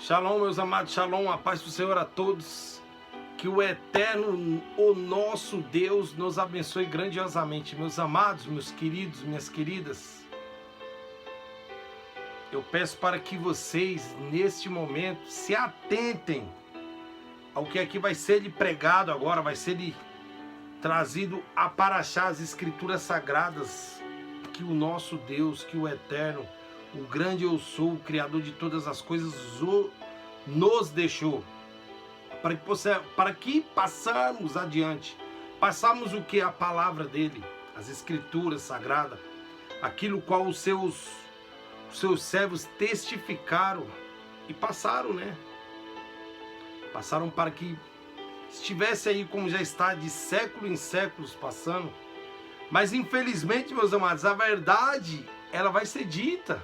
Shalom, meus amados, shalom, a paz do Senhor a todos. Que o eterno, o nosso Deus, nos abençoe grandiosamente. Meus amados, meus queridos, minhas queridas, eu peço para que vocês, neste momento, se atentem ao que aqui vai ser lhe pregado agora, vai ser lhe trazido a paraxá, as escrituras sagradas, que o nosso Deus, que o eterno, o grande eu sou, o Criador de todas as coisas, nos deixou. Para que passarmos adiante, passarmos o que? A palavra dele, as escrituras sagradas, aquilo qual os seus servos testificaram e passaram, né? Passaram para que estivesse aí como já está de século em séculos passando. Mas infelizmente, meus amados, a verdade, ela vai ser dita.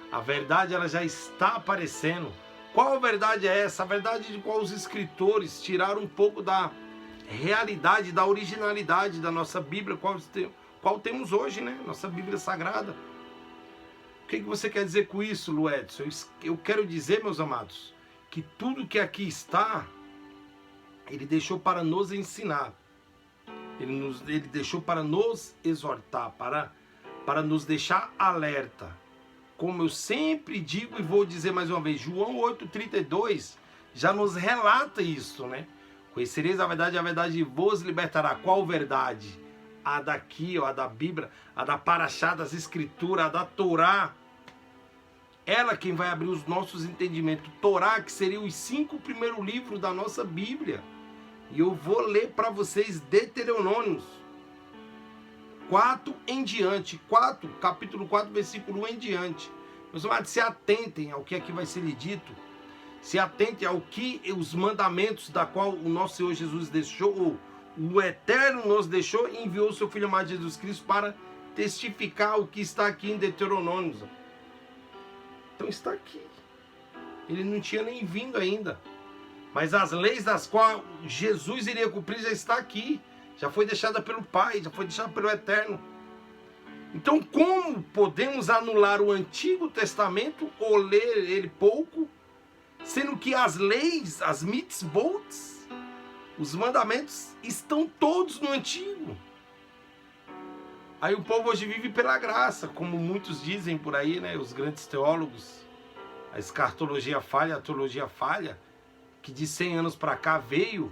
A verdade, ela já está aparecendo. Qual a verdade é essa? A verdade de qual os escritores tiraram um pouco da realidade, da originalidade da nossa Bíblia, qual temos hoje, né? Nossa Bíblia Sagrada. O que você quer dizer com isso, Luedson? Eu quero dizer, meus amados, que tudo que aqui está, ele deixou para nos ensinar. Ele deixou para nos exortar, para nos deixar alerta. Como eu sempre digo e vou dizer mais uma vez, João 8,32 já nos relata isso, né? Conhecereis a verdade vos libertará. Qual verdade? A daqui, a da Bíblia, a da paraxá, das escrituras, a da Torá. Ela quem vai abrir os nossos entendimentos. Torá, que seria os 5 primeiros livros da nossa Bíblia. E eu vou ler para vocês Deuteronômios 4 em diante, capítulo 4, versículo 1 em diante. Meus amados, se atentem ao que aqui vai ser lhe dito. Se atentem ao que os mandamentos da qual o nosso Senhor Jesus deixou, o Eterno nos deixou e enviou o seu Filho amado Jesus Cristo para testificar o que está aqui em Deuteronômios. Então está aqui. Ele não tinha nem vindo ainda. Mas as leis das quais Jesus iria cumprir já está aqui. Já foi deixada pelo Pai, já foi deixada pelo Eterno. Então, como podemos anular o Antigo Testamento ou ler ele pouco, sendo que as leis, as mitzvot, os mandamentos, estão todos no Antigo? Aí o povo hoje vive pela graça, como muitos dizem por aí, né? Os grandes teólogos, a escartologia falha, a teologia falha, que de 100 anos para cá veio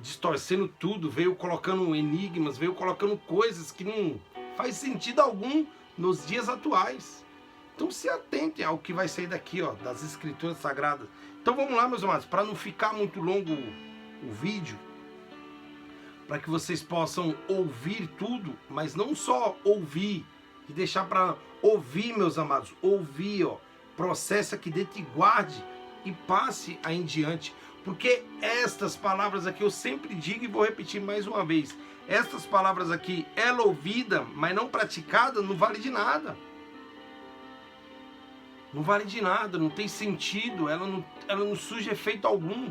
distorcendo tudo, veio colocando enigmas, veio colocando coisas que não faz sentido algum nos dias atuais. Então se atentem ao que vai sair daqui, ó, das escrituras sagradas. Então vamos lá, meus amados, para não ficar muito longo o vídeo, para que vocês possam ouvir tudo, mas não só ouvir e deixar para ouvir, meus amados, ouvir, ó, processa aqui dentro e guarde e passe aí em diante. Porque estas palavras aqui, eu sempre digo e vou repetir mais uma vez, estas palavras aqui, ela ouvida, mas não praticada, não vale de nada. Não vale de nada, não tem sentido, ela não surge efeito algum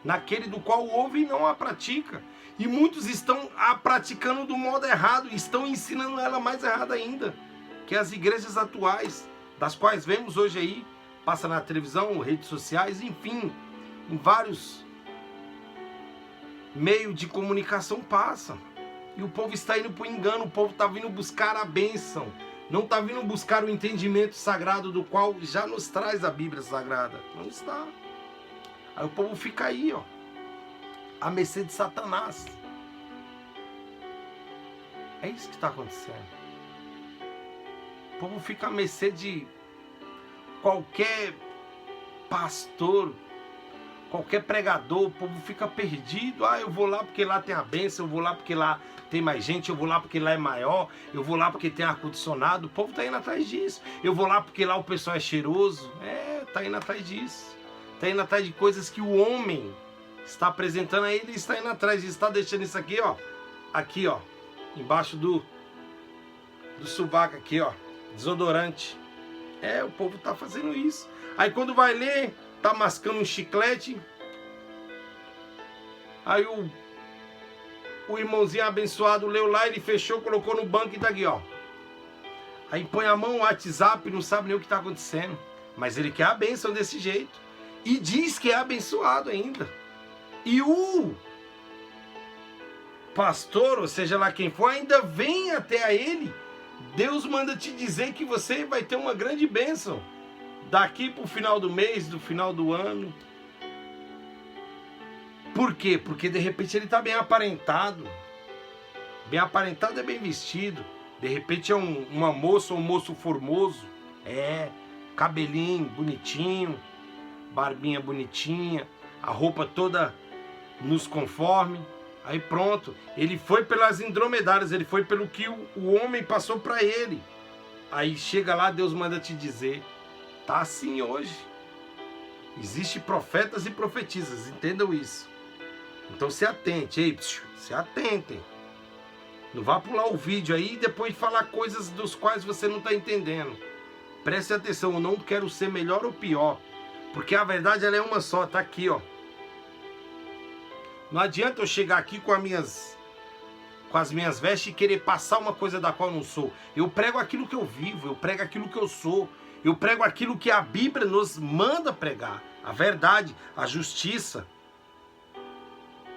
naquele do qual ouve e não a pratica. E muitos estão a praticando do modo errado, estão ensinando ela mais errada ainda, que as igrejas atuais, das quais vemos hoje aí, passa na televisão, redes sociais, enfim, em vários meios de comunicação passa. E o povo está indo para o engano, o povo está vindo buscar a bênção, não está vindo buscar o entendimento sagrado do qual já nos traz a Bíblia Sagrada. Não está. Aí o povo fica aí, ó, à mercê de Satanás. É isso que está acontecendo. O povo fica à mercê de qualquer pastor, qualquer pregador, o povo fica perdido. Ah, eu vou lá porque lá tem a bênção, eu vou lá porque lá tem mais gente, eu vou lá porque lá é maior, eu vou lá porque tem ar-condicionado. O povo está indo atrás disso. Eu vou lá porque lá o pessoal é cheiroso. Está indo atrás disso. Está indo atrás de coisas que o homem está apresentando a ele e está indo atrás disso. Está deixando isso aqui, ó, embaixo do sovaco aqui, ó, desodorante. O povo está fazendo isso. Aí quando vai ler, tá mascando um chiclete. Aí o irmãozinho abençoado leu lá, ele fechou, colocou no banco e tá aqui, ó. Aí põe a mão no WhatsApp, não sabe nem o que tá acontecendo. Mas ele quer a bênção desse jeito. E diz que é abençoado ainda. E o pastor, ou seja lá quem for, ainda vem até a ele. Deus manda te dizer que você vai ter uma grande bênção. Daqui para o final do mês, do final do ano. Por quê? Porque de repente ele está bem aparentado. Bem aparentado é bem vestido. De repente é uma moça ou um moço formoso. Cabelinho bonitinho, barbinha bonitinha, a roupa toda nos conforme. Aí pronto, ele foi pelas indromedárias, ele foi pelo que o homem passou para ele. Aí chega lá, Deus manda te dizer, tá assim hoje. Existem profetas e profetisas, entendam isso. Então se atente, se atentem. Não vá pular o vídeo aí e depois falar coisas dos quais você não está entendendo. Preste atenção, eu não quero ser melhor ou pior. Porque a verdade ela é uma só, tá aqui, ó. Não adianta eu chegar aqui com as minhas vestes e querer passar uma coisa da qual eu não sou. Eu prego aquilo que eu vivo, eu prego aquilo que eu sou. Eu prego aquilo que a Bíblia nos manda pregar. A verdade, a justiça.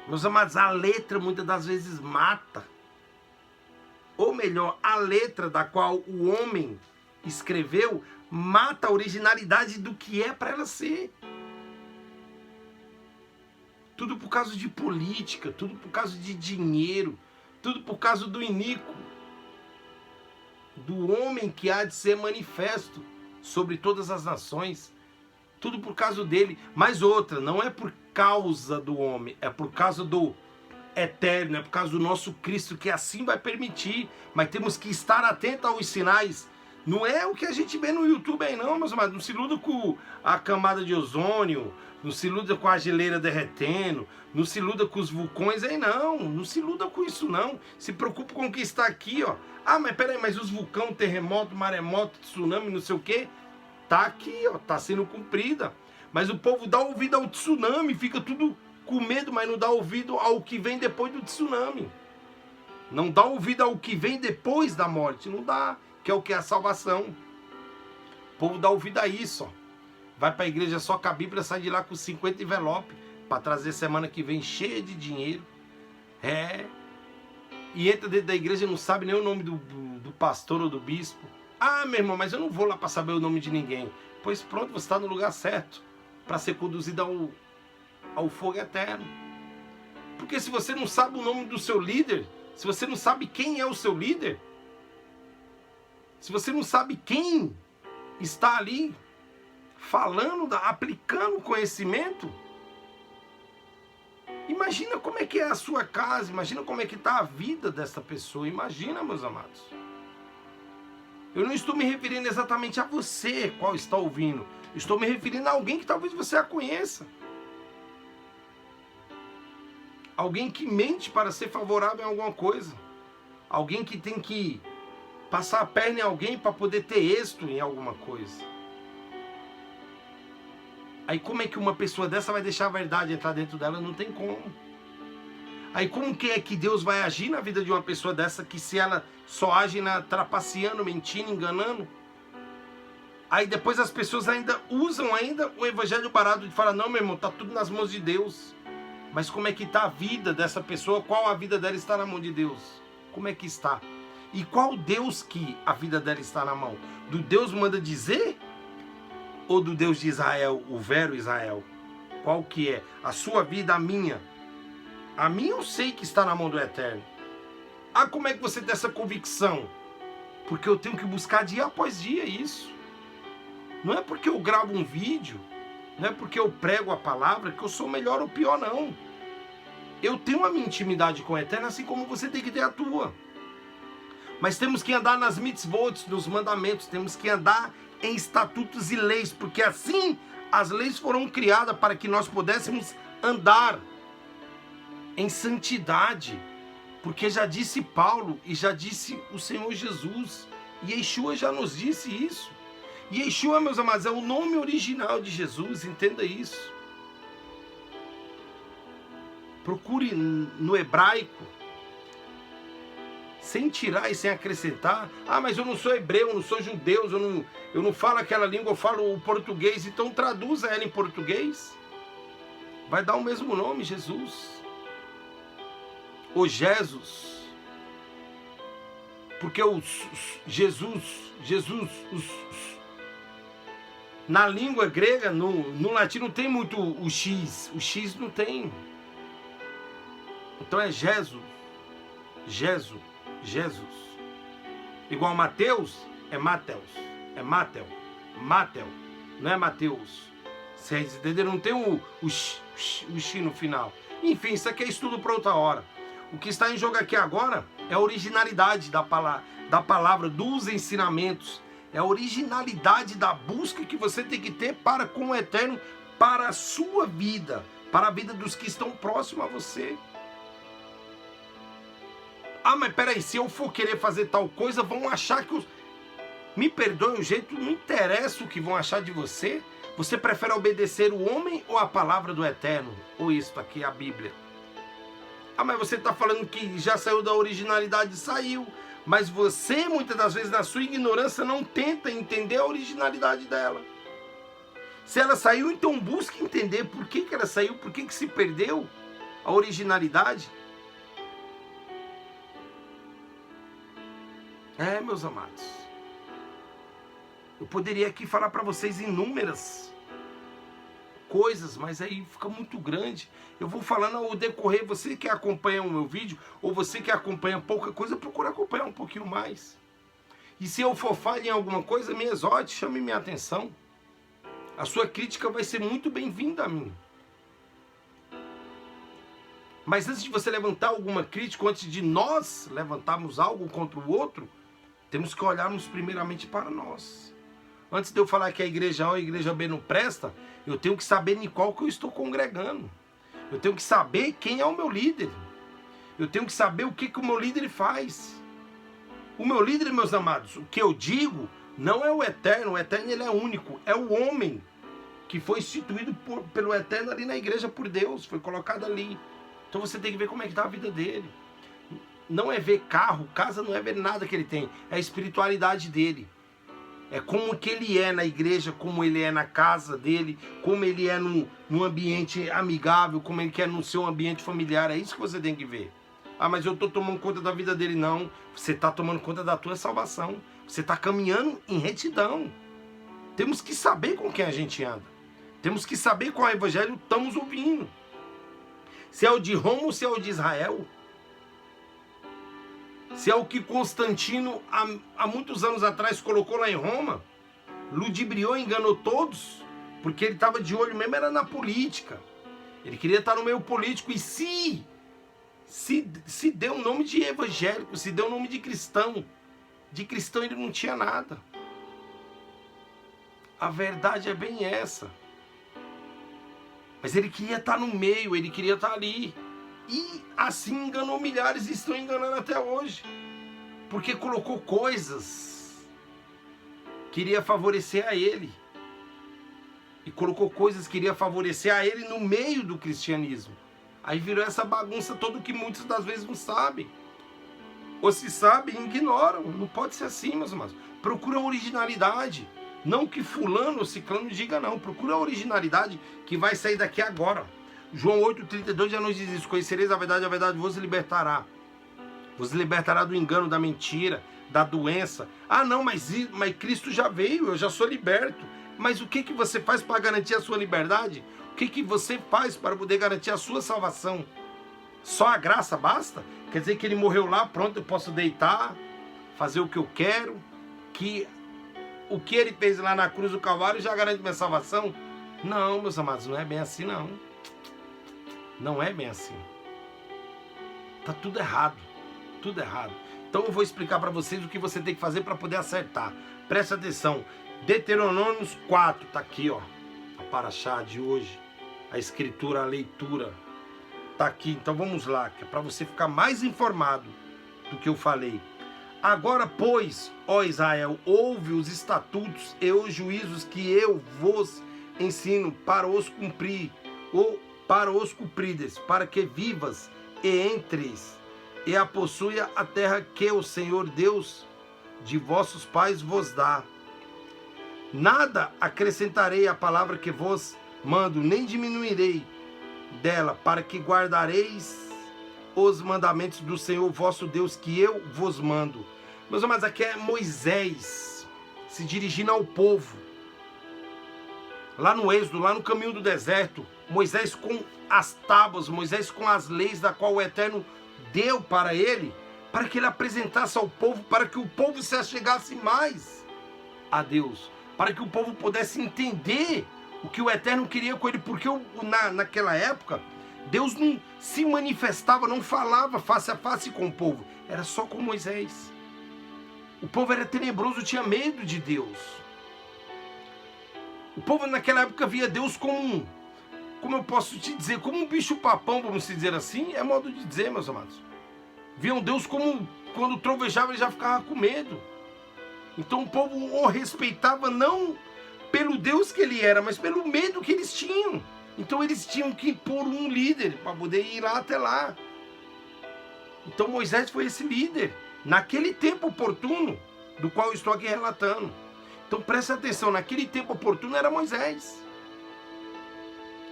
Meus amados, a letra muitas das vezes mata. Ou melhor, a letra da qual o homem escreveu mata a originalidade do que é para ela ser. Tudo por causa de política, tudo por causa de dinheiro, tudo por causa do iníquo, do homem que há de ser manifesto sobre todas as nações, tudo por causa dele. Mas outra, não é por causa do homem, é por causa do eterno, é por causa do nosso Cristo que assim vai permitir. Mas temos que estar atentos aos sinais. Não é o que a gente vê no YouTube aí não, meus amados. Não se iluda com a camada de ozônio, não se iluda com a geleira derretendo, não se iluda com os vulcões aí não. Não se iluda com isso não. Se preocupe com o que está aqui, ó. Ah, mas peraí, mas os vulcões, terremoto, maremoto, tsunami, não sei o que, tá aqui, ó, tá sendo cumprida. Mas o povo dá ouvido ao tsunami, fica tudo com medo, mas não dá ouvido ao que vem depois do tsunami. Não dá ouvido ao que vem depois da morte, não dá. Que é o que é a salvação. O povo dá ouvido a isso, ó. Vai para a igreja só com a Bíblia, sai de lá com 50 envelopes para trazer semana que vem cheia de dinheiro. E entra dentro da igreja e não sabe nem o nome do pastor ou do bispo. Ah, meu irmão, mas eu não vou lá para saber o nome de ninguém. Pois pronto, você está no lugar certo para ser conduzido ao fogo eterno. Porque se você não sabe o nome do seu líder, se você não sabe quem é o seu líder, se você não sabe quem está ali falando, aplicando conhecimento, imagina como é que é a sua casa, imagina como é que está a vida dessa pessoa, imagina, meus amados. Eu não estou me referindo exatamente a você, qual está ouvindo, estou me referindo a alguém que talvez você a conheça. Alguém que mente para ser favorável em alguma coisa, alguém que tem que passar a perna em alguém para poder ter êxito em alguma coisa. Aí como é que uma pessoa dessa vai deixar a verdade entrar dentro dela? Não tem como. Aí como que é que Deus vai agir na vida de uma pessoa dessa que se ela só age trapaceando, mentindo, enganando? Aí depois as pessoas ainda usam o evangelho barato de falar, não, meu irmão, tá tudo nas mãos de Deus. Mas como é que está a vida dessa pessoa? Qual a vida dela está na mão de Deus? Como é que está? E qual Deus que a vida dela está na mão? Do Deus manda dizer? Ou do Deus de Israel, o vero Israel? Qual que é? A sua vida, a minha? A minha eu sei que está na mão do Eterno. Ah, como é que você tem essa convicção? Porque eu tenho que buscar dia após dia isso. Não é porque eu gravo um vídeo, não é porque eu prego a palavra que eu sou melhor ou pior, não. Eu tenho a minha intimidade com o Eterno, assim como você tem que ter a tua. Mas temos que andar nas mitzvot, nos mandamentos, temos que andar em estatutos e leis, porque assim as leis foram criadas para que nós pudéssemos andar em santidade, porque já disse Paulo e já disse o Senhor Jesus, e Yeshua já nos disse isso. E Yeshua, meus amados, é o nome original de Jesus, entenda isso. Procure no hebraico, sem tirar e sem acrescentar. Ah, mas eu não sou hebreu, eu não sou judeu, eu não falo aquela língua, eu falo o português. Então traduza ela em português. Vai dar o mesmo nome, Jesus. Ou Jesus. Porque o Jesus, na língua grega, no latim não tem muito o X não tem. Então é Jesus. Igual Mateus, é Mateus. É Matel. Não é Mateus. Vocês entenderam? Não tem o X no final. Enfim, isso aqui é estudo para outra hora. O que está em jogo aqui agora é a originalidade da palavra, dos ensinamentos. É a originalidade da busca que você tem que ter para com o Eterno, para a sua vida, para a vida dos que estão próximos a você. Ah, mas peraí, se eu for querer fazer tal coisa, vão achar que... Me perdoe o jeito, não interessa o que vão achar de você. Você prefere obedecer o homem ou a palavra do Eterno? Ou isto aqui, a Bíblia? Ah, mas você está falando que já saiu da originalidade. Saiu. Mas você, muitas das vezes, na sua ignorância, não tenta entender a originalidade dela. Se ela saiu, então busque entender por que ela saiu, por que se perdeu a originalidade. Meus amados, eu poderia aqui falar para vocês inúmeras coisas, mas aí fica muito grande. Eu vou falando ao decorrer. Você que acompanha o meu vídeo, ou você que acompanha pouca coisa, procura acompanhar um pouquinho mais. E se eu for falhar em alguma coisa, me exorte, chame minha atenção. A sua crítica vai ser muito bem-vinda a mim. Mas antes de você levantar alguma crítica, antes de nós levantarmos algo contra o outro, temos que olharmos primeiramente para nós. Antes de eu falar que a igreja A ou a igreja B não presta, eu tenho que saber em qual que eu estou congregando. Eu tenho que saber quem é o meu líder. Eu tenho que saber o que o meu líder faz. O meu líder, meus amados, o que eu digo não é o Eterno. O Eterno, ele é único. É o homem que foi instituído pelo Eterno ali na igreja por Deus. Foi colocado ali. Então você tem que ver como é que está a vida dele. Não é ver carro, casa, não é ver nada que ele tem. É a espiritualidade dele. É como que ele é na igreja, como ele é na casa dele, como ele é num ambiente amigável, como ele é no seu ambiente familiar. É isso que você tem que ver. Ah, mas eu estou tomando conta da vida dele. Não, você está tomando conta da tua salvação. Você está caminhando em retidão. Temos que saber com quem a gente anda. Temos que saber qual evangelho estamos ouvindo. Se é o de Roma ou se é o de Israel. Se é o que Constantino, há muitos anos atrás, colocou lá em Roma, ludibriou, enganou todos, porque ele estava de olho mesmo, era na política. Ele queria estar no meio político, e se deu o nome de evangélico, se deu o nome de cristão ele não tinha nada. A verdade é bem essa. Mas ele queria estar no meio, ele queria estar ali. E assim enganou milhares e estão enganando até hoje. Porque colocou coisas que iria favorecer a ele. E colocou coisas que iria favorecer a ele no meio do cristianismo. Aí virou essa bagunça toda que muitas das vezes não sabem. Ou se sabem, ignoram. Não pode ser assim, meus amados. Procura a originalidade. Não que fulano ou ciclano diga não. Procura a originalidade que vai sair daqui agora. João 8,32 já nos diz isso. Conhecereis a verdade vos libertará. Vos libertará do engano, da mentira, da doença. Ah não, mas Cristo já veio, eu já sou liberto. Mas o que você faz para garantir a sua liberdade? O que você faz para poder garantir a sua salvação? Só a graça basta? Quer dizer que ele morreu lá, pronto, eu posso deitar, fazer o que eu quero, que o que ele fez lá na cruz do Calvário já garante minha salvação? Não, meus amados, não é bem assim não. Não é bem assim. Tá tudo errado. Tudo errado. Então eu vou explicar para vocês o que você tem que fazer para poder acertar. Presta atenção. Deuteronômios 4, tá aqui, ó. A paraxá de hoje. A escritura, a leitura. Tá aqui. Então vamos lá, que é para você ficar mais informado do que eu falei. Agora, pois, ó Israel, ouve os estatutos e os juízos que eu vos ensino para os cumprir, ou para os cumprides, para que vivas e entres e a possua a terra que o Senhor Deus de vossos pais vos dá. Nada acrescentarei à palavra que vos mando, nem diminuirei dela, para que guardareis os mandamentos do Senhor vosso Deus que eu vos mando. Meus amados, aqui é Moisés se dirigindo ao povo. Lá no Êxodo, lá no caminho do deserto, Moisés com as tábuas, Moisés com as leis da qual o Eterno deu para ele, para que ele apresentasse ao povo, para que o povo se achegasse mais a Deus, para que o povo pudesse entender o que o Eterno queria com ele, porque naquela época, Deus não se manifestava, não falava face a face com o povo, era só com Moisés. O povo era tenebroso, tinha medo de Deus. O povo naquela época via Deus como eu posso te dizer, como um bicho-papão, vamos dizer assim, é modo de dizer, meus amados. Viam Deus como, quando trovejava, ele já ficava com medo. Então o povo o respeitava não pelo Deus que ele era, mas pelo medo que eles tinham. Então eles tinham que pôr um líder para poder ir lá até lá. Então Moisés foi esse líder, naquele tempo oportuno, do qual eu estou aqui relatando. Então preste atenção, naquele tempo oportuno era Moisés.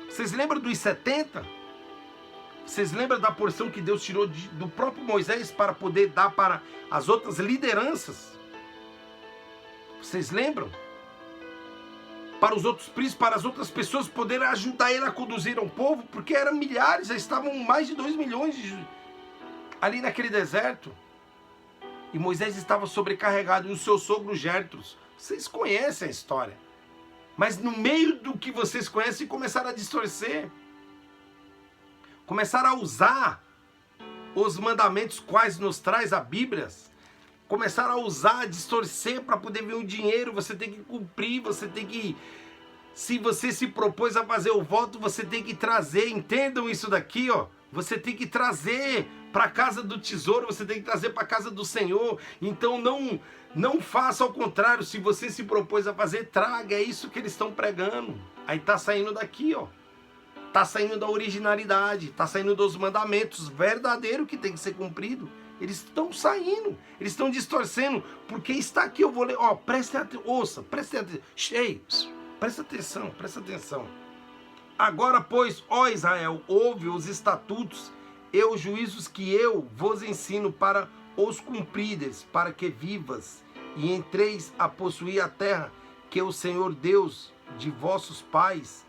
Vocês lembram dos 70? Vocês lembram da porção que Deus tirou do próprio Moisés para poder dar para as outras lideranças? Vocês lembram? Para os outros príncipes, para as outras pessoas poderem ajudar ele a conduzir o povo, porque eram milhares, já estavam mais de 2 milhões ali naquele deserto. E Moisés estava sobrecarregado, e o seu sogro Jetro. Vocês conhecem a história. Mas no meio do que vocês conhecem, começaram a distorcer. Começaram a usar os mandamentos quais nos traz a Bíblia. Começaram a usar, a distorcer para poder vir o dinheiro. Você tem que cumprir, você tem que... Se você se propôs a fazer o voto, você tem que trazer. Entendam isso daqui, ó. Você tem que trazer para a casa do tesouro, você tem que trazer para a casa do Senhor. Então não faça ao contrário. Se você se propôs a fazer, traga. É isso que eles estão pregando. Aí tá saindo daqui, ó. Tá saindo da originalidade, tá saindo dos mandamentos verdadeiros que tem que ser cumprido. Eles estão saindo, eles estão distorcendo, porque está aqui, eu vou ler, ó, preste atenção, ouça, preste atenção, presta atenção. Agora, pois, ó Israel, ouve os estatutos e os juízos que eu vos ensino para os cumprides, para que vivas e entreis a possuir a terra que o Senhor Deus de vossos pais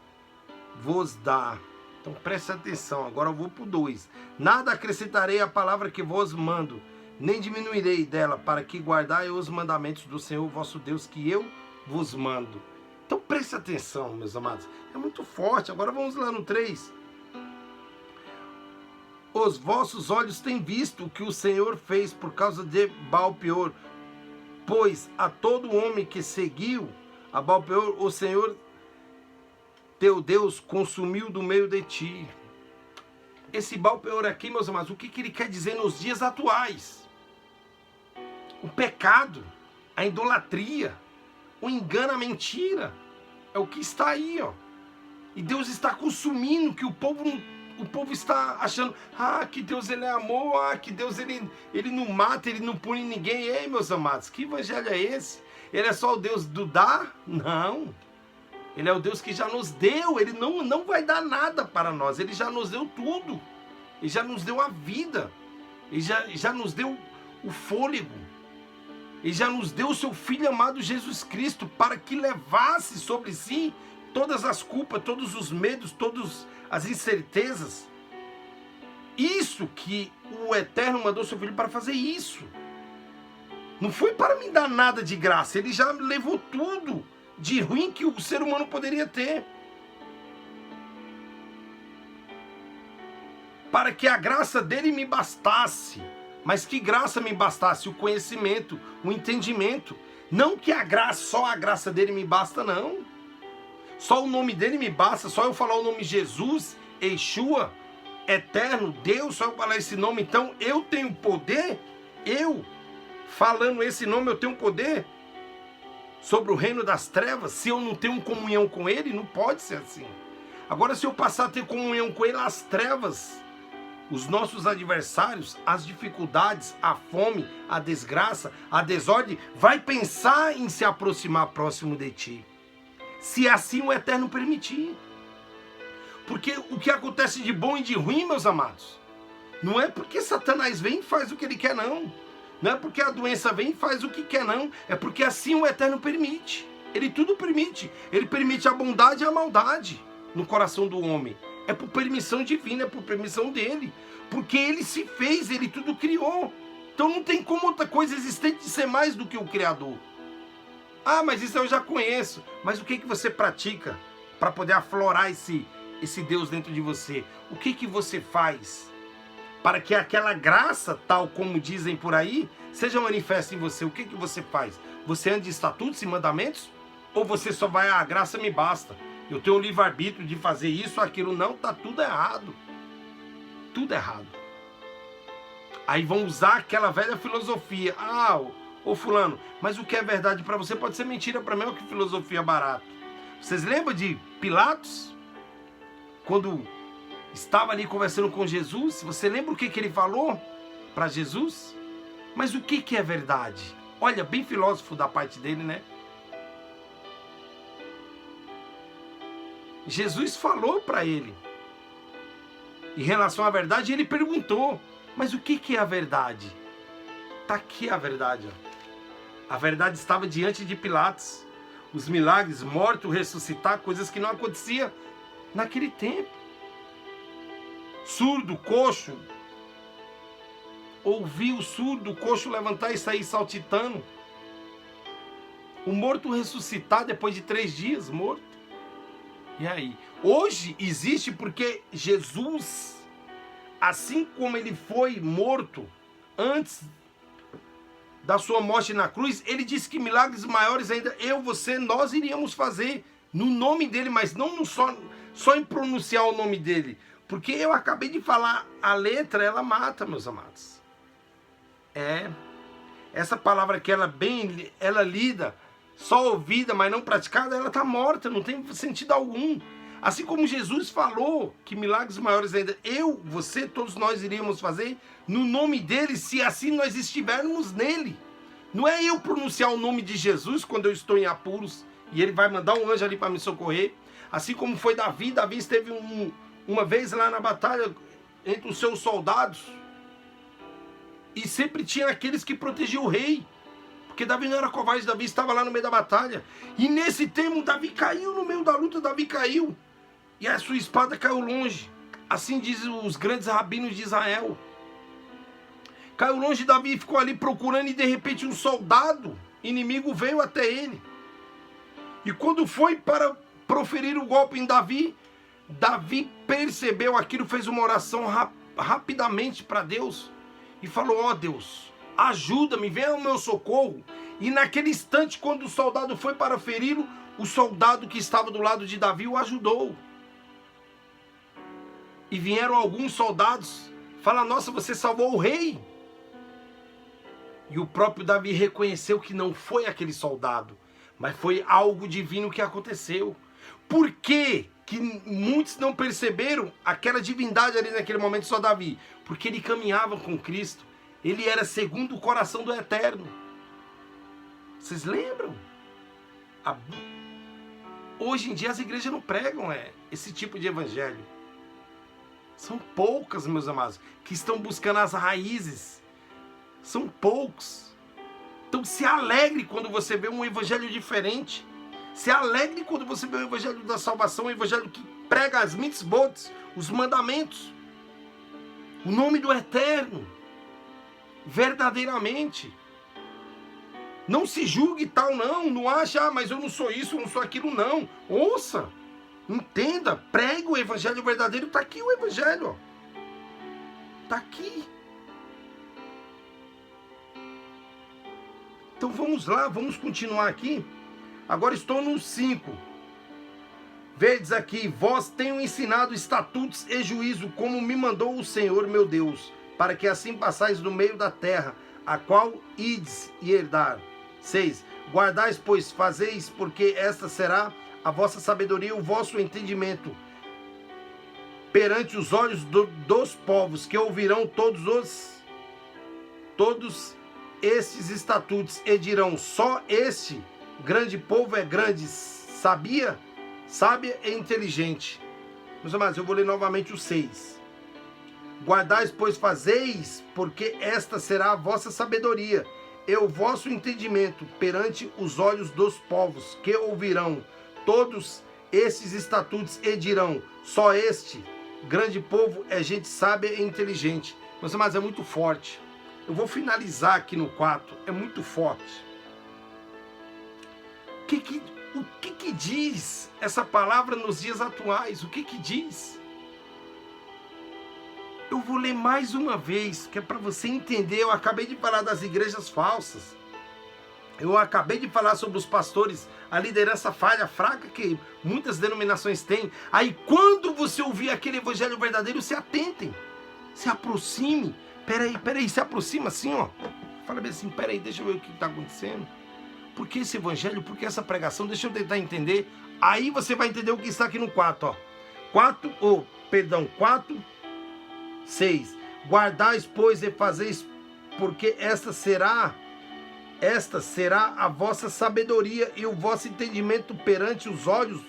vos dá. Então preste atenção, agora eu vou para o 2. Nada acrescentarei à palavra que vos mando, nem diminuirei dela, para que guardai os mandamentos do Senhor vosso Deus que eu vos mando. Então preste atenção, meus amados, é muito forte. Agora vamos lá no 3. Os vossos olhos têm visto o que o Senhor fez por causa de Baal-peor, pois a todo homem que seguiu a Baal-peor, o Senhor teu Deus consumiu do meio de ti. Esse Baal-peor aqui, meus amados, o que ele quer dizer nos dias atuais? O pecado, a idolatria, o engano, a mentira, é o que está aí, ó. E Deus está consumindo, que o povo está achando, que Deus ele é amor, que Deus ele não mata, ele não pune ninguém. Ei, meus amados, que evangelho é esse? Ele é só o Deus do dar? Não. Ele é o Deus que já nos deu, ele não vai dar nada para nós, ele já nos deu tudo, ele já nos deu a vida, ele já nos deu o fôlego, ele já nos deu o seu Filho amado Jesus Cristo, para que levasse sobre si todas as culpas, todos os medos, todas as incertezas. Isso que o Eterno mandou seu Filho para fazer isso, não foi para me dar nada de graça, ele já levou tudo de ruim que o ser humano poderia ter, para que a graça dele me bastasse. Mas que graça me bastasse? O conhecimento, o entendimento. Não que só a graça dele me basta, não. Só o nome dele me basta, só eu falar o nome Jesus, Yeshua, Eterno, Deus, só eu falar esse nome, então eu tenho poder, eu falando esse nome eu tenho poder sobre o reino das trevas. Se eu não tenho comunhão com ele, não pode ser assim. Agora, se eu passar a ter comunhão com ele, as trevas os nossos adversários, as dificuldades, a fome, a desgraça, a desordem, vai pensar em se aproximar próximo de ti, se assim o Eterno permitir. Porque o que acontece de bom e de ruim, meus amados, não é porque Satanás vem e faz o que ele quer, não. Não é porque a doença vem e faz o que quer, não. É porque assim o Eterno permite. Ele tudo permite. Ele permite a bondade e a maldade no coração do homem. É por permissão divina, é por permissão dele. Porque ele se fez, ele tudo criou. Então não tem como outra coisa existente ser mais do que o Criador. Ah, mas isso eu já conheço. Mas o que você pratica para poder aflorar esse Deus dentro de você? O que você faz para que aquela graça, tal como dizem por aí, seja manifesta em você? O que você faz? Você anda de estatutos e mandamentos? Ou você só vai, a graça me basta, eu tenho o livre-arbítrio de fazer isso, aquilo? Não, tá tudo errado. Tudo errado. Aí vão usar aquela velha filosofia. Ah, ô fulano, mas o que é verdade para você pode ser mentira para mim, ou que filosofia barata. Vocês lembram de Pilatos? Quando estava ali conversando com Jesus, você lembra o que ele falou para Jesus? Mas o que é verdade? Olha, bem filósofo da parte dele, né? Jesus falou para ele em relação à verdade, e ele perguntou, mas o que é a verdade? Está aqui a verdade. Ó. A verdade estava diante de Pilatos. Os milagres, morto, ressuscitar, coisas que não aconteciam naquele tempo. Surdo, coxo, ouvi o surdo, o coxo levantar e sair saltitando. O morto ressuscitar depois de 3 dias, morto. E aí? Hoje existe porque Jesus, assim como ele foi morto antes da sua morte na cruz, ele disse que milagres maiores ainda eu, você, nós iríamos fazer no nome dele, mas não só em pronunciar o nome dele. Porque eu acabei de falar, a letra, ela mata, meus amados. Essa palavra que ela lida, só ouvida, mas não praticada, ela está morta, não tem sentido algum. Assim como Jesus falou que milagres maiores ainda eu, você, todos nós iríamos fazer no nome dele, se assim nós estivermos nele. Não é eu pronunciar o nome de Jesus quando eu estou em apuros e ele vai mandar um anjo ali para me socorrer. Assim como foi Davi esteve uma vez lá na batalha entre os seus soldados e sempre tinha aqueles que protegiam o rei. Porque Davi não era covarde, Davi estava lá no meio da batalha. E nesse tempo, Davi caiu no meio da luta, Davi caiu. E a sua espada caiu longe. Assim dizem os grandes rabinos de Israel. Caiu longe, Davi ficou ali procurando e de repente um soldado inimigo veio até ele. E quando foi para proferir o golpe em Davi, Davi percebeu aquilo, fez uma oração rapidamente para Deus. E falou, ó Deus, ajuda-me, venha ao meu socorro. E naquele instante, quando o soldado foi para feri-lo, o soldado que estava do lado de Davi o ajudou. E vieram alguns soldados falar, nossa, você salvou o rei. E o próprio Davi reconheceu que não foi aquele soldado, mas foi algo divino que aconteceu. Por quê que muitos não perceberam aquela divindade ali naquele momento, só Davi? Porque ele caminhava com Cristo. Ele era segundo o coração do Eterno. Vocês lembram? Hoje em dia as igrejas não pregam esse tipo de evangelho. São poucas, meus amados, que estão buscando as raízes. São poucos. Então se alegre quando você vê um evangelho diferente. Se alegre quando você vê o evangelho da salvação, o evangelho que prega as mitzvot, os mandamentos. O nome do Eterno. Verdadeiramente. Não se julgue tal, não acha, mas eu não sou isso, eu não sou aquilo, não. Ouça, entenda, pregue o evangelho verdadeiro, está aqui o evangelho, está aqui. Então vamos lá, vamos continuar aqui. Agora estou no 5. Vedes aqui, vós tenho ensinado estatutos e juízo, como me mandou o Senhor meu Deus, para que assim passais no meio da terra, a qual ides e herdar. 6. Guardais, pois, fazeis, porque esta será a vossa sabedoria e o vosso entendimento. perante os olhos dos povos, que ouvirão todos estes estatutos e dirão: só este grande povo é grande, sábia e inteligente. Meus amados, eu vou ler novamente o 6. Guardais, pois fazeis, porque esta será a vossa sabedoria e o vosso entendimento perante os olhos dos povos, que ouvirão todos estes estatutos e dirão: só este grande povo é gente sábia e inteligente. Meus amados, é muito forte. Eu vou finalizar aqui no 4. É muito forte. O que diz essa palavra nos dias atuais? O que diz? Eu vou ler mais uma vez, que é para você entender. Eu acabei de falar das igrejas falsas. Eu acabei de falar sobre os pastores, a liderança falha, fraca, que muitas denominações têm. Aí quando você ouvir aquele evangelho verdadeiro, se atentem, se aproxime. Peraí, se aproxima assim, ó. Fala bem assim, peraí, deixa eu ver o que está acontecendo. Por que esse evangelho, por que essa pregação? Deixa eu tentar entender. Aí você vai entender o que está aqui no 4, ó. 4, 6. Guardais, pois, e fazeis, porque esta será a vossa sabedoria e o vosso entendimento perante os olhos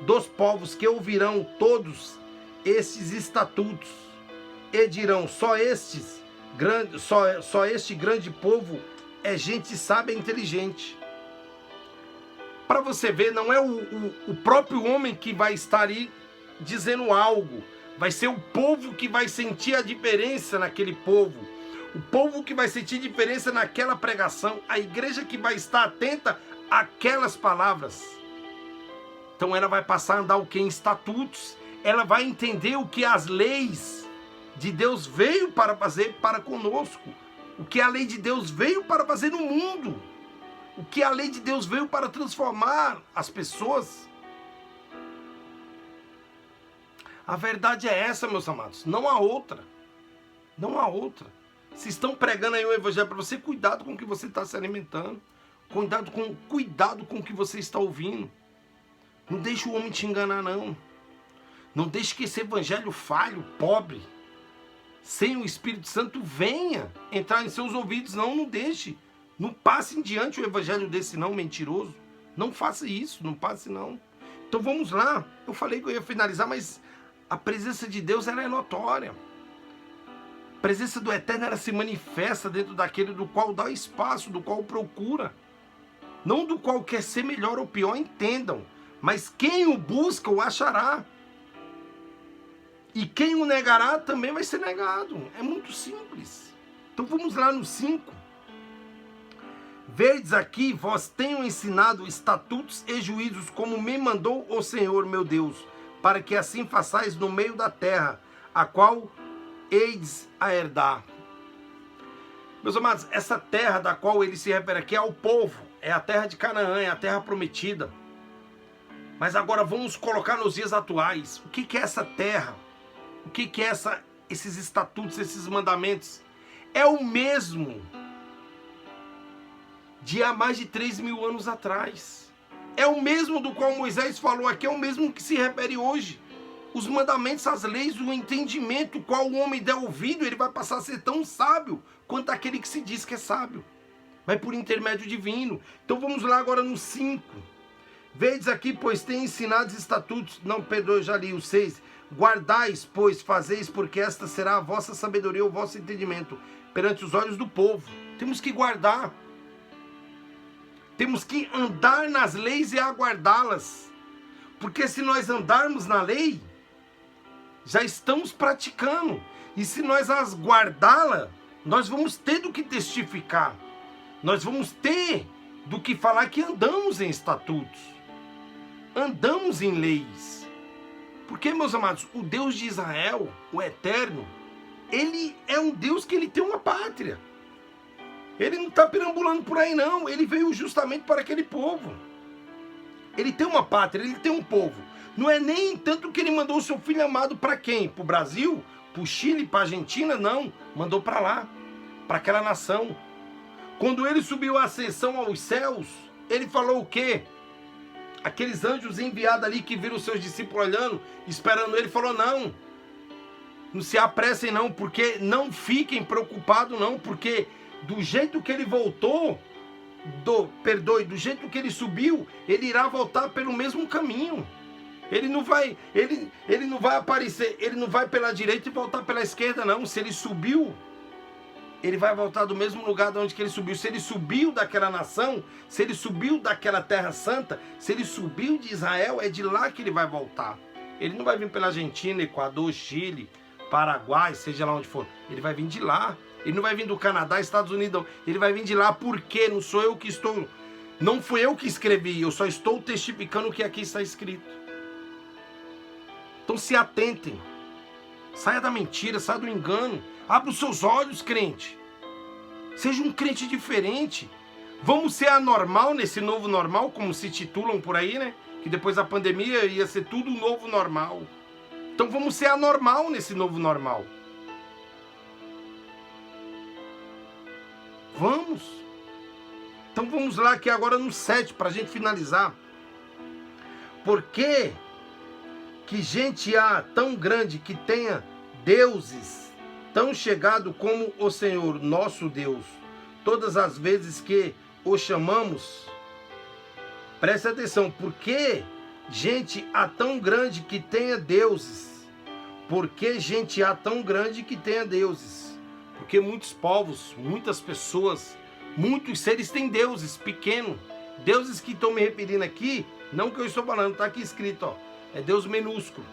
dos povos, que ouvirão todos estes estatutos e dirão: só este grande povo é gente sábia e inteligente. Para você ver, não é o próprio homem que vai estar aí dizendo algo. Vai ser o povo que vai sentir a diferença naquele povo. O povo que vai sentir diferença naquela pregação. A igreja que vai estar atenta àquelas palavras. Então ela vai passar a andar o que? Em estatutos. Ela vai entender o que as leis de Deus veio para fazer para conosco. O que a lei de Deus veio para fazer no mundo. O que a lei de Deus veio para transformar as pessoas. A verdade é essa, meus amados. Não há outra. Não há outra. Se estão pregando aí o evangelho para você, cuidado com o que você está se alimentando. Cuidado com o que você está ouvindo. Não deixe o homem te enganar, não. Não deixe que esse evangelho falho, pobre, sem o Espírito Santo, venha entrar em seus ouvidos. Não deixe. Não passe em diante o evangelho desse não mentiroso. Não faça isso, não passe não. Então vamos lá. Eu falei que eu ia finalizar, mas a presença de Deus, ela é notória. A presença do Eterno, ela se manifesta dentro daquele do qual dá espaço, do qual procura. Não do qual quer ser melhor ou pior, entendam. Mas quem o busca, o achará. E quem o negará, também vai ser negado. É muito simples. Então vamos lá no 5. Vedes aqui, vós tenho ensinado estatutos e juízos, como me mandou o Senhor meu Deus, para que assim façais no meio da terra, a qual heides a herdar. Meus amados, essa terra da qual ele se refere aqui é ao povo, é a terra de Canaã, é a terra prometida. Mas agora vamos colocar nos dias atuais. O que é essa terra? O que é esses estatutos, esses mandamentos? É o mesmo de há mais de 3.000 anos atrás. É o mesmo do qual Moisés falou aqui, é o mesmo que se refere hoje. Os mandamentos, as leis, o entendimento, qual o homem der ouvido, ele vai passar a ser tão sábio quanto aquele que se diz que é sábio. Mas por intermédio divino. Então vamos lá agora no 5. Vedes aqui, pois tem ensinado estatutos. Não, Pedro, eu já li o 6. Guardais, pois fazeis, porque esta será a vossa sabedoria, o vosso entendimento perante os olhos do povo. Temos que guardar. Temos que andar nas leis e aguardá-las. Porque se nós andarmos na lei, já estamos praticando. E se nós as guardá-la, nós vamos ter do que testificar. Nós vamos ter do que falar que andamos em estatutos. Andamos em leis. Porque, meus amados, o Deus de Israel, o Eterno, ele é um Deus que ele tem uma pátria. Ele não está perambulando por aí, não. Ele veio justamente para aquele povo. Ele tem uma pátria, ele tem um povo. Não é nem tanto que ele mandou o seu filho amado para quem? Para o Brasil? Para o Chile? Para a Argentina? Não. Mandou para lá. Para aquela nação. Quando ele subiu a ascensão aos céus, ele falou o quê? Aqueles anjos enviados ali que viram os seus discípulos olhando, esperando ele, falou: não, Não se apressem não, porque não fiquem preocupados não, porque do jeito que ele voltou, do jeito que ele subiu, ele irá voltar pelo mesmo caminho. Ele não vai aparecer, ele não vai pela direita e voltar pela esquerda não. Se ele subiu, ele vai voltar do mesmo lugar de onde que ele subiu. Se ele subiu daquela nação, se ele subiu daquela terra santa, se ele subiu de Israel, é de lá que ele vai voltar. Ele não vai vir pela Argentina, Equador, Chile, Paraguai, seja lá onde for. Ele vai vir de lá. Ele não vai vir do Canadá, Estados Unidos. Ele vai vir de lá porque não sou eu que estou... Não fui eu que escrevi, eu só estou testificando o que aqui está escrito. Então se atentem. Saia da mentira, saia do engano. Abra os seus olhos, crente. Seja um crente diferente. Vamos ser anormal nesse novo normal, como se titulam por aí, né? Que depois da pandemia ia ser tudo novo normal. Então vamos ser anormal nesse novo normal. Vamos. Então vamos lá aqui agora no 7, para a gente finalizar. Por que gente há tão grande que tenha deuses tão chegado como o Senhor, nosso Deus? Todas as vezes que o chamamos, preste atenção, por que gente há tão grande que tenha deuses? Por que gente há tão grande que tenha deuses? Porque muitos povos, muitas pessoas, muitos seres têm deuses pequenos. Deuses que estou me referindo aqui, não que eu estou falando, está aqui escrito, ó. É Deus minúsculo.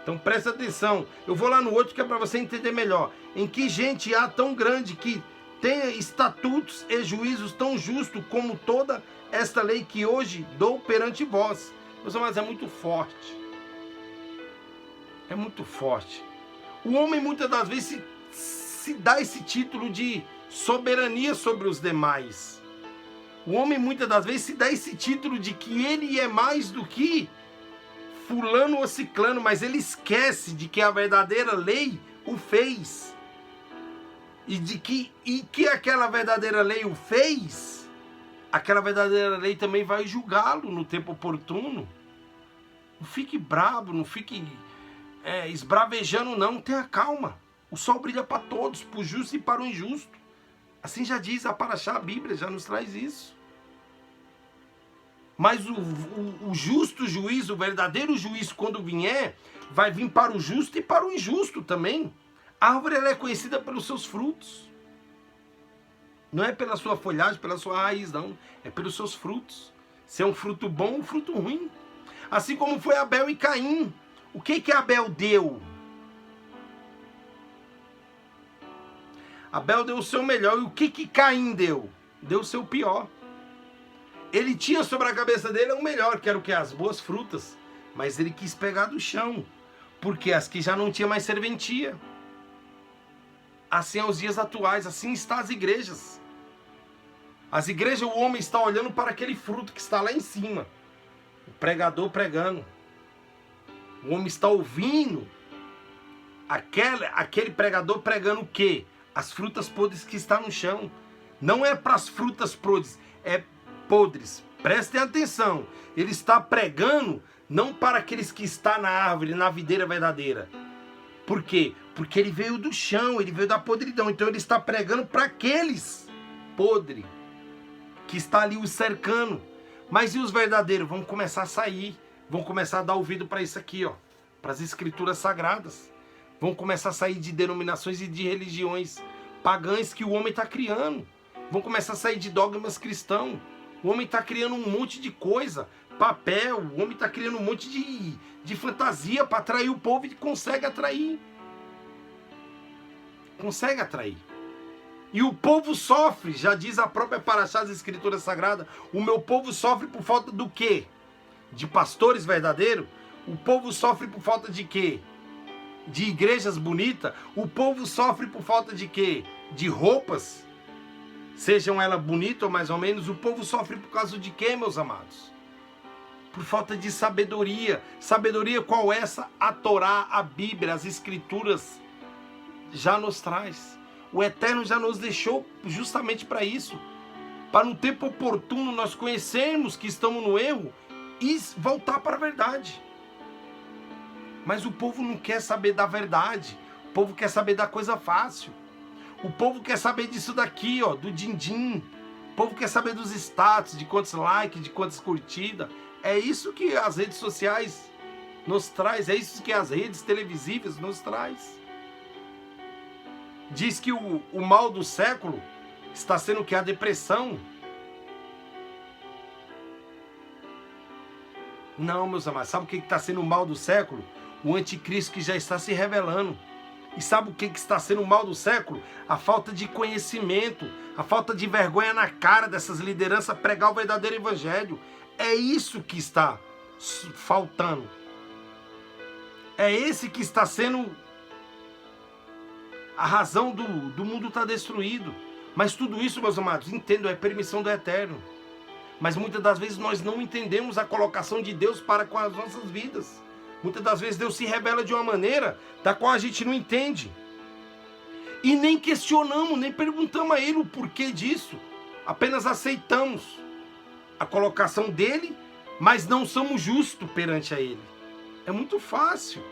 Então presta atenção. Eu vou lá no outro que é para você entender melhor. Em que gente há tão grande que tenha estatutos e juízos tão justos como toda esta lei que hoje dou perante vós. Mas é muito forte. É muito forte. O homem muitas das vezes se dá esse título de soberania sobre os demais. O homem muitas das vezes se dá esse título de que ele é mais do que fulano ou ciclano, mas ele esquece de que a verdadeira lei o fez. E que aquela verdadeira lei o fez, aquela verdadeira lei também vai julgá-lo no tempo oportuno. Não fique bravo, não fique esbravejando não, tenha calma. O sol brilha para todos, para o justo e para o injusto. Assim já diz a Paraxá, a Bíblia já nos traz isso. Mas o justo juiz, o verdadeiro juiz, quando vier, vai vir para o justo e para o injusto também. A árvore ela é conhecida pelos seus frutos. Não é pela sua folhagem, pela sua raiz, não. É pelos seus frutos. Se é um fruto bom ou um fruto ruim. Assim como foi Abel e Caim. O que Abel deu? Abel deu o seu melhor. E o que Caim deu? Deu o seu pior. Ele tinha sobre a cabeça dele o melhor, que era o que? As boas frutas. Mas ele quis pegar do chão. Porque as que já não tinha mais serventia. Assim é os dias atuais, assim está as igrejas. As igrejas, o homem está olhando para aquele fruto que está lá em cima. O pregador pregando. O homem está ouvindo aquele pregador pregando o quê? As frutas podres que estão no chão. Não é para as frutas podres, é podres. Prestem atenção. Ele está pregando não para aqueles que estão na árvore, na videira verdadeira. Por quê? Porque ele veio do chão, ele veio da podridão. Então ele está pregando para aqueles podres que está ali os cercando. Mas e os verdadeiros? Vão começar a sair. Vão começar a dar ouvido para isso aqui, ó, para as escrituras sagradas. Vão começar a sair de denominações e de religiões pagãs que o homem está criando. Vão começar a sair de dogmas cristãos. O homem está criando um monte de coisa, papel, o homem está criando um monte de fantasia para atrair o povo e consegue atrair. Consegue atrair. E o povo sofre, já diz a própria Paraxá das Escrituras Sagradas, o meu povo sofre por falta do quê? De pastores verdadeiros? O povo sofre por falta de quê? De igrejas bonitas? O povo sofre por falta de quê? De roupas? Sejam elas bonitas ou mais ou menos, o povo sofre por causa de quê, meus amados? Por falta de sabedoria. Sabedoria qual é essa? A Torá, a Bíblia, as Escrituras já nos traz. O Eterno já nos deixou justamente para isso. Para no tempo oportuno nós conhecermos que estamos no erro e voltar para a verdade. Mas o povo não quer saber da verdade. O povo quer saber da coisa fácil. O povo quer saber disso daqui, ó, do din-din. O povo quer saber dos status, de quantos likes, de quantas curtidas. É isso que as redes sociais nos traz, é isso que as redes televisivas nos traz. Diz que o mal do século está sendo o que? A depressão. Não, meus amados, sabe o que está sendo o mal do século? O anticristo que já está se revelando. E sabe o que está sendo o mal do século? A falta de conhecimento, a falta de vergonha na cara dessas lideranças pregar o verdadeiro evangelho. É isso que está faltando. É esse que está sendo a razão do mundo estar destruído. Mas tudo isso, meus amados, entendo, é permissão do Eterno. Mas muitas das vezes nós não entendemos a colocação de Deus para com as nossas vidas. Muitas das vezes Deus se revela de uma maneira da qual a gente não entende. E nem questionamos, nem perguntamos a Ele o porquê disso. Apenas aceitamos a colocação dEle, mas não somos justos perante a Ele. É muito fácil.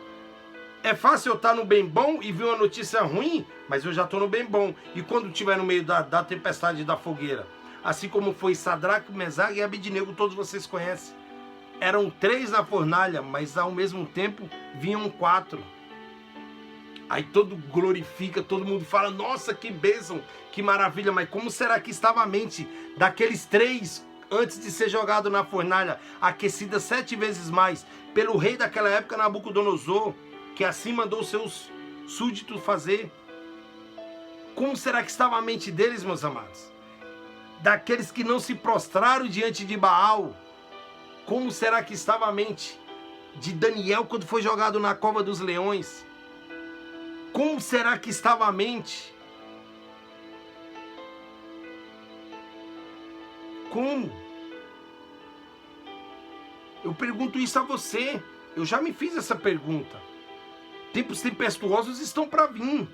É fácil eu estar no bem bom e ver uma notícia ruim, mas eu já estou no bem bom. E quando estiver no meio da tempestade e da fogueira? Assim como foi Sadraque, Mesaque e Abednego, todos vocês conhecem. Eram 3 na fornalha, mas ao mesmo tempo vinham 4. Aí todo glorifica, todo mundo fala, nossa, que bênção, que maravilha. Mas como será que estava a mente daqueles 3 antes de ser jogado na fornalha, aquecida 7 vezes mais pelo rei daquela época, Nabucodonosor, que assim mandou seus súditos fazer? Como será que estava a mente deles, meus amados? Daqueles que não se prostraram diante de Baal. Como será que estava a mente de Daniel quando foi jogado na cova dos leões? Como será que estava a mente? Como? Eu pergunto isso a você. Eu já me fiz essa pergunta. Tempos tempestuosos estão para vir.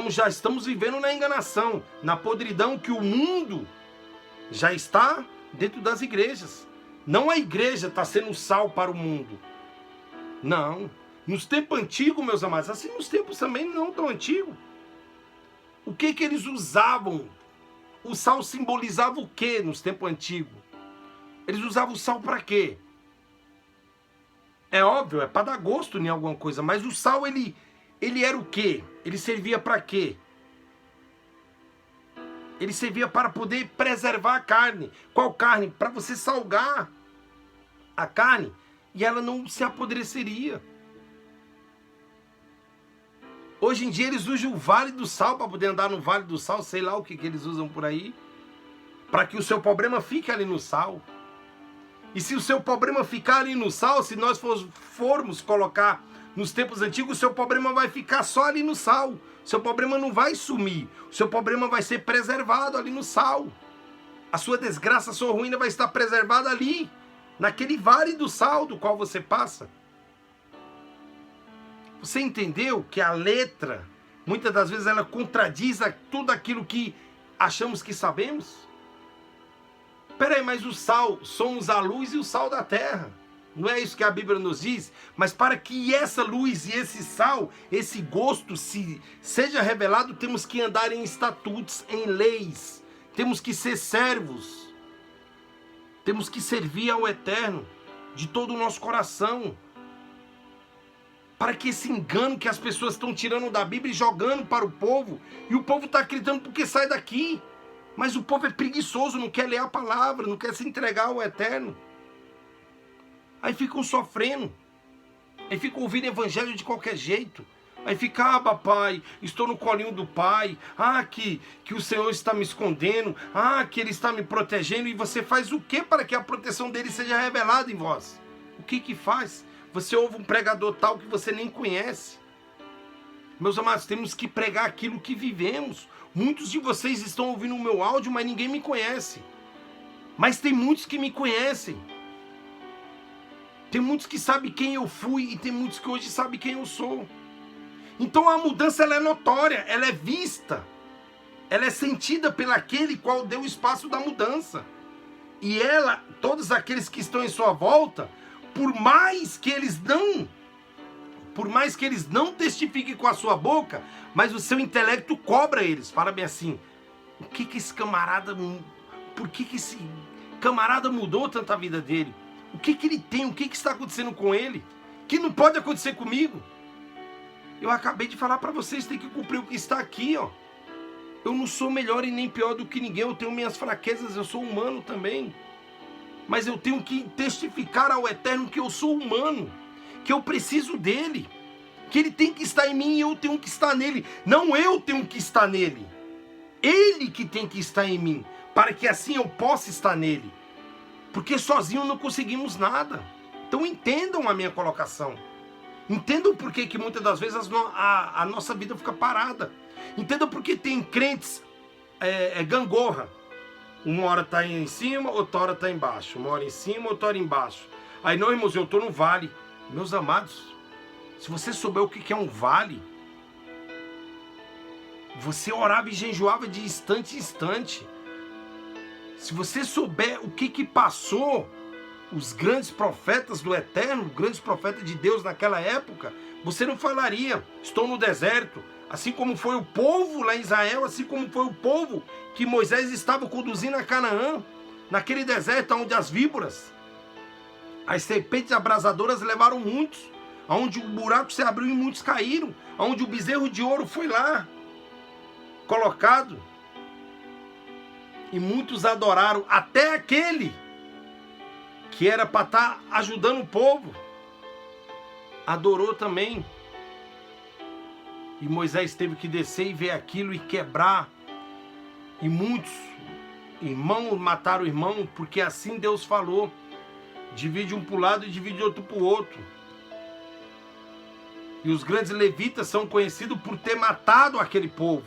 Já estamos vivendo na enganação, na podridão que o mundo já está dentro das igrejas. Não a igreja está sendo sal para o mundo. Não. Nos tempos antigos, meus amados, assim nos tempos também não tão antigos. O que eles usavam? O sal simbolizava o que nos tempos antigos? Eles usavam o sal para quê? É óbvio, é para dar gosto em alguma coisa, mas o sal ele era o quê? Ele servia para quê? Ele servia para poder preservar a carne. Qual carne? Para você salgar a carne e ela não se apodreceria. Hoje em dia eles usam o Vale do Sal para poder andar no Vale do Sal, sei lá o que eles usam por aí, para que o seu problema fique ali no sal. E se o seu problema ficar ali no sal, se nós formos colocar nos tempos antigos, o seu problema vai ficar só ali no sal. O seu problema não vai sumir. O seu problema vai ser preservado ali no sal. A sua desgraça, a sua ruína vai estar preservada ali, naquele vale do sal do qual você passa. Você entendeu que a letra, muitas das vezes, ela contradiz tudo aquilo que achamos que sabemos? Peraí, mas o sal, somos a luz e o sal da terra. Não é isso que a Bíblia nos diz? Mas para que essa luz e esse sal, esse gosto seja revelado, temos que andar em estatutos, em leis. Temos que ser servos. Temos que servir ao Eterno de todo o nosso coração. Para que esse engano que as pessoas estão tirando da Bíblia e jogando para o povo, e o povo está acreditando porque sai daqui. Mas o povo é preguiçoso, não quer ler a palavra, não quer se entregar ao Eterno. Aí ficam sofrendo. Aí ficam ouvindo evangelho de qualquer jeito. Aí fica, papai, estou no colinho do pai. Que o Senhor está me escondendo. Que Ele está me protegendo. E você faz o que para que a proteção dele seja revelada em vós? O que faz? Você ouve um pregador tal que você nem conhece. Meus amados, temos que pregar aquilo que vivemos. Muitos de vocês estão ouvindo o meu áudio, mas ninguém me conhece. Mas tem muitos que me conhecem. Tem muitos que sabem quem eu fui e tem muitos que hoje sabem quem eu sou. Então a mudança ela é notória, ela é vista. Ela é sentida pelo aquele qual deu o espaço da mudança. E todos aqueles que estão em sua volta, por mais que eles não Por mais que eles não testifiquem com a sua boca, mas o seu intelecto cobra eles. Fala bem assim, o que que esse camarada... Por que esse camarada mudou tanto a vida dele? O que que ele tem? O que que está acontecendo com ele? Que não pode acontecer comigo? Eu acabei de falar para vocês, tem que cumprir o que está aqui, ó. Eu não sou melhor e nem pior do que ninguém, eu tenho minhas fraquezas, eu sou humano também. Mas eu tenho que testificar ao Eterno que eu sou humano, que eu preciso dele, que ele tem que estar em mim e eu tenho que estar nele. Não eu tenho que estar nele, ele que tem que estar em mim, para que assim eu possa estar nele. Porque sozinho não conseguimos nada. Então entendam a minha colocação. Entendam por que muitas das vezes a nossa vida fica parada. Entendam por que tem crentes gangorra. Uma hora está em cima, outra hora está embaixo. Uma hora em cima, outra hora embaixo. Aí não, irmãos, eu estou no vale. Meus amados, se você souber o que é um vale, você orava e jejuava de instante em instante. Se você souber o que passou os grandes profetas do Eterno, os grandes profetas de Deus naquela época, você não falaria, estou no deserto, assim como foi o povo lá em Israel, assim como foi o povo que Moisés estava conduzindo a Canaã, naquele deserto onde as víboras, as serpentes abrasadoras levaram muitos, onde o buraco se abriu e muitos caíram, onde o bezerro de ouro foi lá, colocado, e muitos adoraram, até aquele que era para estar ajudando o povo, adorou também. E Moisés teve que descer e ver aquilo e quebrar. E muitos irmãos mataram o irmão, porque assim Deus falou. Divide um para o lado e divide outro para o outro. E os grandes levitas são conhecidos por ter matado aquele povo.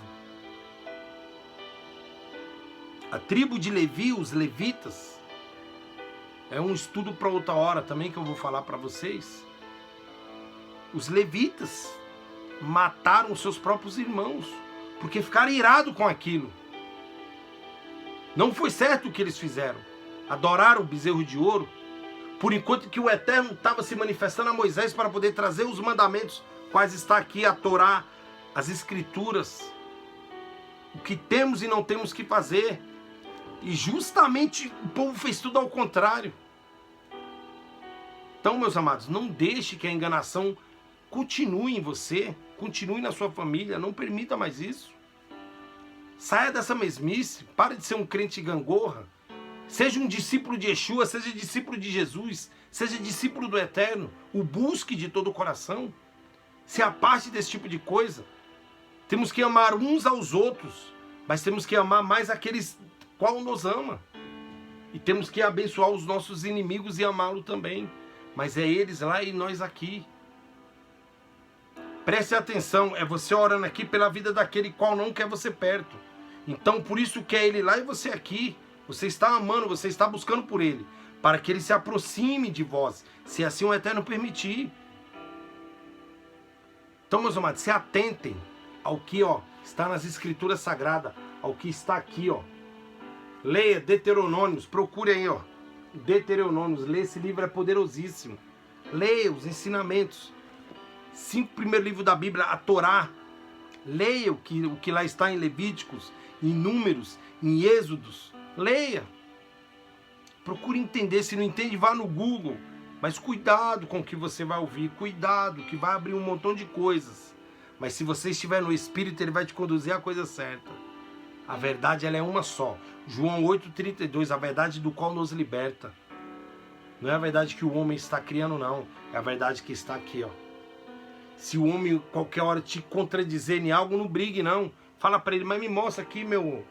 A tribo de Levi, os levitas, é um estudo para outra hora também que eu vou falar para vocês. Os levitas mataram os seus próprios irmãos, porque ficaram irados com aquilo. Não foi certo o que eles fizeram. Adoraram o bezerro de ouro, por enquanto que o Eterno estava se manifestando a Moisés para poder trazer os mandamentos, quais está aqui a Torá, as Escrituras, o que temos e não temos que fazer. E justamente o povo fez tudo ao contrário. Então, meus amados, não deixe que a enganação continue em você, continue na sua família, não permita mais isso. Saia dessa mesmice, pare de ser um crente gangorra. Seja um discípulo de Yeshua, seja discípulo de Jesus, seja discípulo do Eterno, o busque de todo o coração. Se aparte desse tipo de coisa. Temos que amar uns aos outros, mas temos que amar mais aqueles qual nos ama. E temos que abençoar os nossos inimigos e amá-lo também. Mas é eles lá e nós aqui. Preste atenção, é você orando aqui pela vida daquele qual não quer você perto. Então por isso que é ele lá e você aqui. Você está amando, você está buscando por ele, para que ele se aproxime de vós, se assim o Eterno permitir. Então, meus amados, se atentem ao que está nas Escrituras Sagradas, ao que está aqui. Leia Deuteronômios, procure aí, Deuteronômios, leia esse livro, é poderosíssimo. Leia os ensinamentos. 5 primeiros livros da Bíblia, a Torá. Leia o que lá está em Levíticos, em Números, em Êxodos. Leia. Procure entender. Se não entende, vá no Google. Mas cuidado com o que você vai ouvir. Cuidado, que vai abrir um montão de coisas. Mas se você estiver no Espírito, ele vai te conduzir à coisa certa. A verdade, ela é uma só. João 8,32, a verdade do qual nos liberta. Não é a verdade que o homem está criando, não. É a verdade que está aqui, Se o homem, qualquer hora, te contradizer em algo, não brigue, não. Fala para ele, mas me mostra aqui, meu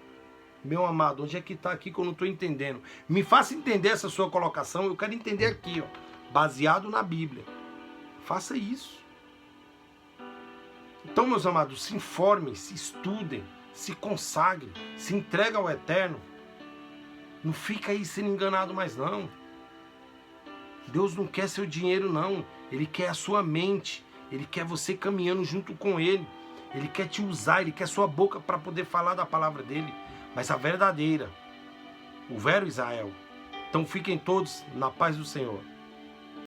amado, onde é que está aqui que eu não estou entendendo? Me faça entender essa sua colocação, eu quero entender aqui, baseado na Bíblia. Faça isso. Então, meus amados, se informem, se estudem, se consagrem, se entreguem ao Eterno. Não fica aí sendo enganado mais, não. Deus não quer seu dinheiro, não. Ele quer a sua mente. Ele quer você caminhando junto com Ele. Ele quer te usar, Ele quer sua boca para poder falar da palavra dEle. Mas a verdadeira, o vero Israel. Então fiquem todos na paz do Senhor.